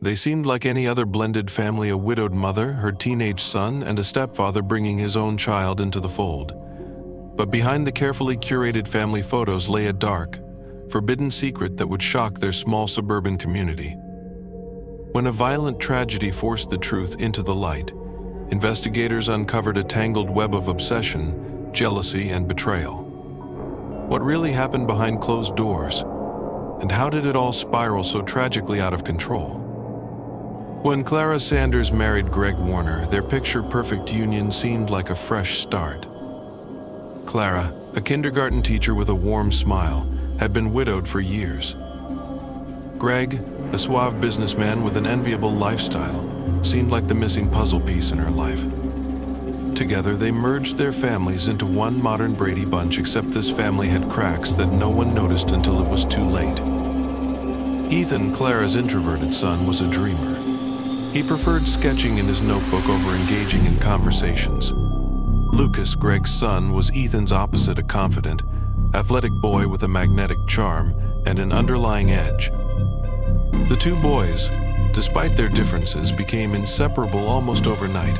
They seemed like any other blended family: a widowed mother, her teenage son, and a stepfather bringing his own child into the fold. But behind the carefully curated family photos lay a dark, forbidden secret that would shock their small suburban community. When a violent tragedy forced the truth into the light, investigators uncovered a tangled web of obsession, jealousy, and betrayal. What really happened behind closed doors? And how did it all spiral so tragically out of control? When Clara Sanders married Greg Warner, their picture-perfect union seemed like a fresh start. Clara, a kindergarten teacher with a warm smile, had been widowed for years. Greg, a suave businessman with an enviable lifestyle, seemed like the missing puzzle piece in her life. Together, they merged their families into one modern Brady Bunch, except this family had cracks that no one noticed until it was too late. Ethan, Clara's introverted son, was a dreamer. He preferred sketching in his notebook over engaging in conversations. Lucas, Greg's son, was Ethan's opposite: a confident, athletic boy with a magnetic charm and an underlying edge. The two boys, despite their differences, became inseparable almost overnight.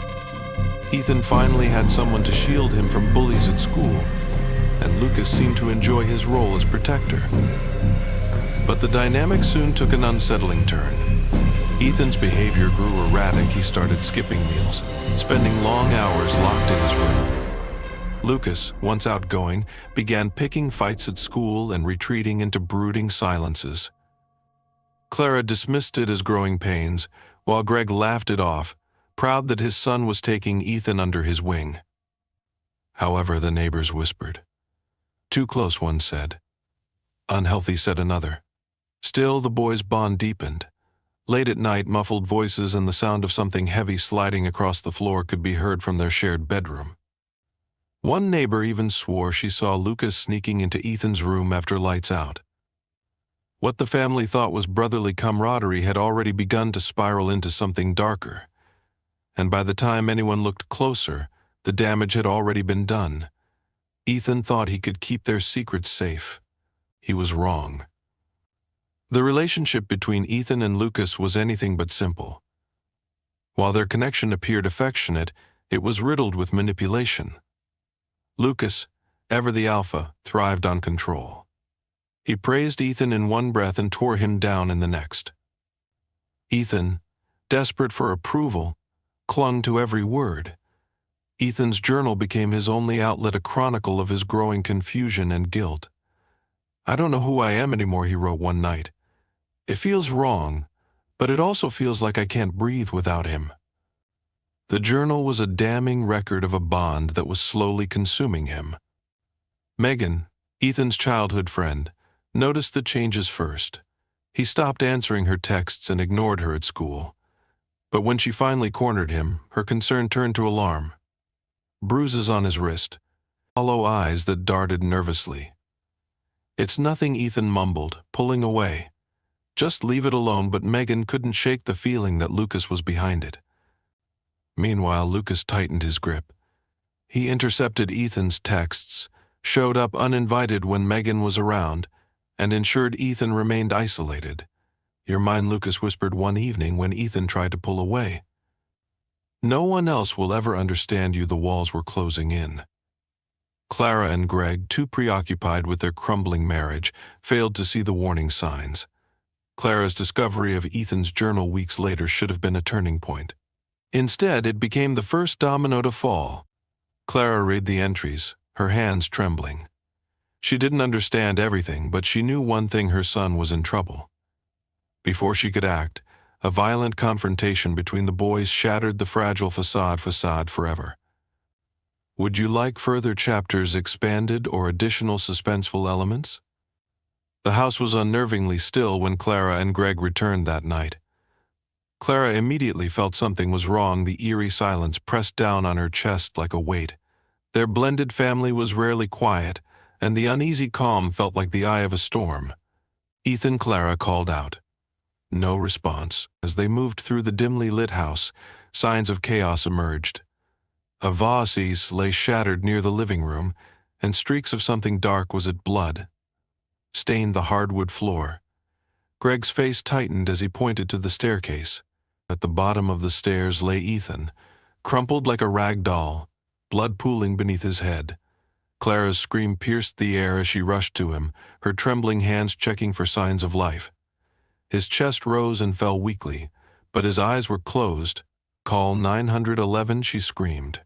Ethan finally had someone to shield him from bullies at school, and Lucas seemed to enjoy his role as protector. But the dynamic soon took an unsettling turn. Ethan's behavior grew erratic. He started skipping meals, spending long hours locked in his room. Lucas, once outgoing, began picking fights at school and retreating into brooding silences. Clara dismissed it as growing pains, while Greg laughed it off, proud that his son was taking Ethan under his wing. However, the neighbors whispered. Too close, one said. Unhealthy, said another. Still, the boys' bond deepened. Late at night, muffled voices and the sound of something heavy sliding across the floor could be heard from their shared bedroom. One neighbor even swore she saw Lucas sneaking into Ethan's room after lights out. What the family thought was brotherly camaraderie had already begun to spiral into something darker. And by the time anyone looked closer, the damage had already been done. Ethan thought he could keep their secrets safe. He was wrong. The relationship between Ethan and Lucas was anything but simple. While their connection appeared affectionate, it was riddled with manipulation. Lucas, ever the alpha, thrived on control. He praised Ethan in one breath and tore him down in the next. Ethan, desperate for approval, clung to every word. Ethan's journal became his only outlet, a chronicle of his growing confusion and guilt. I don't know who I am anymore, he wrote one night. It feels wrong, but it also feels like I can't breathe without him. The journal was a damning record of a bond that was slowly consuming him. Megan, Ethan's childhood friend, noticed the changes first. He stopped answering her texts and ignored her at school. But when she finally cornered him, her concern turned to alarm. Bruises on his wrist, hollow eyes that darted nervously. It's nothing, Ethan mumbled, pulling away. Just leave it alone, but Megan couldn't shake the feeling that Lucas was behind it. Meanwhile, Lucas tightened his grip. He intercepted Ethan's texts, showed up uninvited when Megan was around, and ensured Ethan remained isolated. You're mine, Lucas whispered one evening when Ethan tried to pull away. No one else will ever understand you. The walls were closing in. Clara and Greg, too preoccupied with their crumbling marriage, failed to see the warning signs. Clara's discovery of Ethan's journal weeks later should have been a turning point. Instead, it became the first domino to fall. Clara read the entries, her hands trembling. She didn't understand everything, but she knew one thing: her son was in trouble. Before she could act, a violent confrontation between the boys shattered the fragile facade forever. Would you like further chapters expanded or additional suspenseful elements? The house was unnervingly still when Clara and Greg returned that night. Clara immediately felt something was wrong. The eerie silence pressed down on her chest like a weight. Their blended family was rarely quiet, and the uneasy calm felt like the eye of a storm. Ethan, Clara called out. No response. As they moved through the dimly lit house, signs of chaos emerged. A vase lay shattered near the living room, and streaks of something dark, was it blood, stained the hardwood floor. Greg's face tightened as he pointed to the staircase. At the bottom of the stairs lay Ethan, crumpled like a rag doll, blood pooling beneath his head. Clara's scream pierced the air as she rushed to him, her trembling hands checking for signs of life. His chest rose and fell weakly, but his eyes were closed. "Call 911, she screamed.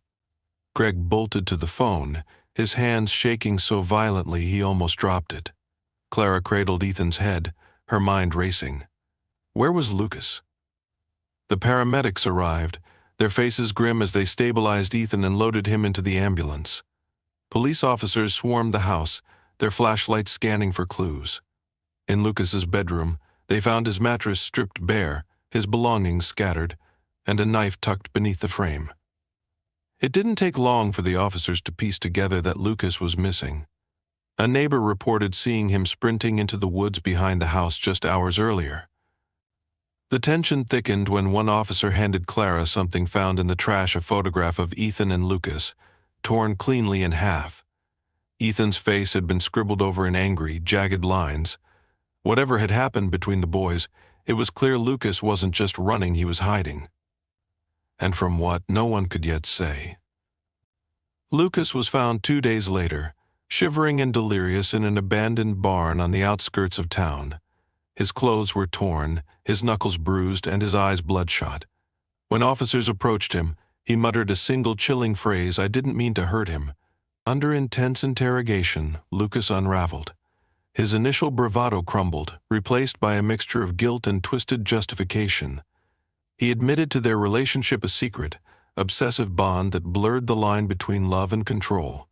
Greg bolted to the phone, his hands shaking so violently he almost dropped it. Clara cradled Ethan's head, her mind racing. Where was Lucas? The paramedics arrived, their faces grim as they stabilized Ethan and loaded him into the ambulance. Police officers swarmed the house, their flashlights scanning for clues. In Lucas's bedroom, they found his mattress stripped bare, his belongings scattered, and a knife tucked beneath the frame. It didn't take long for the officers to piece together that Lucas was missing. A neighbor reported seeing him sprinting into the woods behind the house just hours earlier. The tension thickened when one officer handed Clara something found in the trash, a photograph of Ethan and Lucas, torn cleanly in half. Ethan's face had been scribbled over in angry, jagged lines. Whatever had happened between the boys, it was clear Lucas wasn't just running, he was hiding. And from what, no one could yet say. Lucas was found 2 days later, shivering and delirious in an abandoned barn on the outskirts of town. His clothes were torn, his knuckles bruised, and his eyes bloodshot. When officers approached him, he muttered a single chilling phrase, "I didn't mean to hurt him." Under intense interrogation, Lucas unraveled. His initial bravado crumbled, replaced by a mixture of guilt and twisted justification. He admitted to their relationship a secret, obsessive bond that blurred the line between love and control.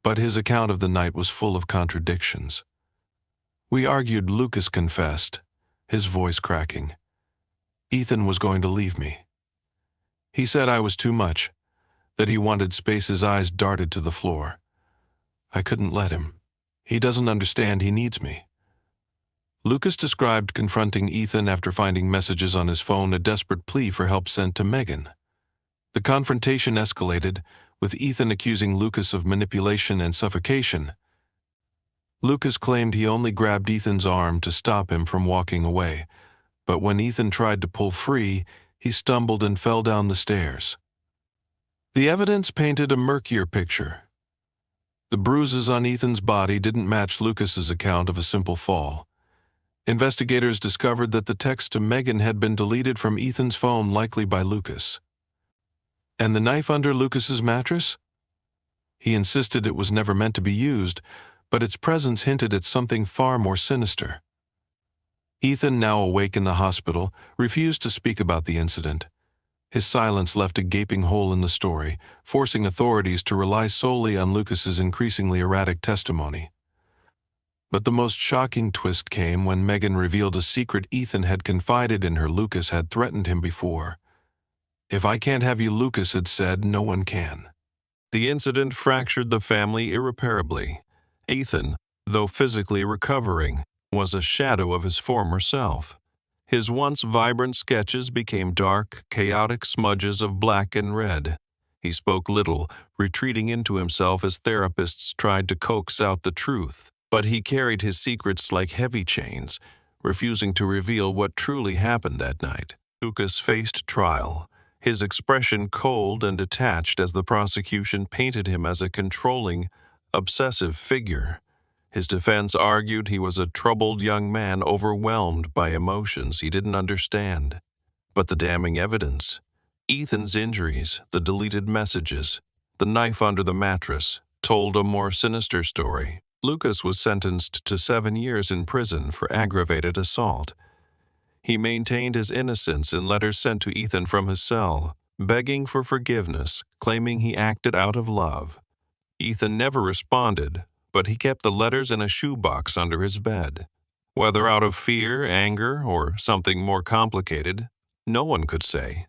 But his account of the night was full of contradictions. We argued, Lucas confessed, his voice cracking. Ethan was going to leave me. He said I was too much, that he wanted space. His eyes darted to the floor. I couldn't let him. He doesn't understand, he needs me. Lucas described confronting Ethan after finding messages on his phone, a desperate plea for help sent to Megan. The confrontation escalated, with Ethan accusing Lucas of manipulation and suffocation. Lucas claimed he only grabbed Ethan's arm to stop him from walking away, but when Ethan tried to pull free, he stumbled and fell down the stairs. The evidence painted a murkier picture. The bruises on Ethan's body didn't match Lucas's account of a simple fall. Investigators discovered that the text to Megan had been deleted from Ethan's phone, likely by Lucas. And the knife under Lucas's mattress? He insisted it was never meant to be used, but its presence hinted at something far more sinister. Ethan, now awake in the hospital, refused to speak about the incident. His silence left a gaping hole in the story, forcing authorities to rely solely on Lucas's increasingly erratic testimony. But the most shocking twist came when Megan revealed a secret Ethan had confided in her. Lucas had threatened him before. "If I can't have you," Lucas had said, "no one can." The incident fractured the family irreparably. Ethan, though physically recovering, was a shadow of his former self. His once vibrant sketches became dark, chaotic smudges of black and red. He spoke little, retreating into himself as therapists tried to coax out the truth. But he carried his secrets like heavy chains, refusing to reveal what truly happened that night. Lucas faced trial, his expression cold and detached as the prosecution painted him as a controlling, obsessive figure. His defense argued he was a troubled young man overwhelmed by emotions he didn't understand. But the damning evidence, Ethan's injuries, the deleted messages, the knife under the mattress, told a more sinister story. Lucas was sentenced to 7 years in prison for aggravated assault. He maintained his innocence in letters sent to Ethan from his cell, begging for forgiveness, claiming he acted out of love. Ethan never responded, but he kept the letters in a shoebox under his bed. Whether out of fear, anger, or something more complicated, no one could say.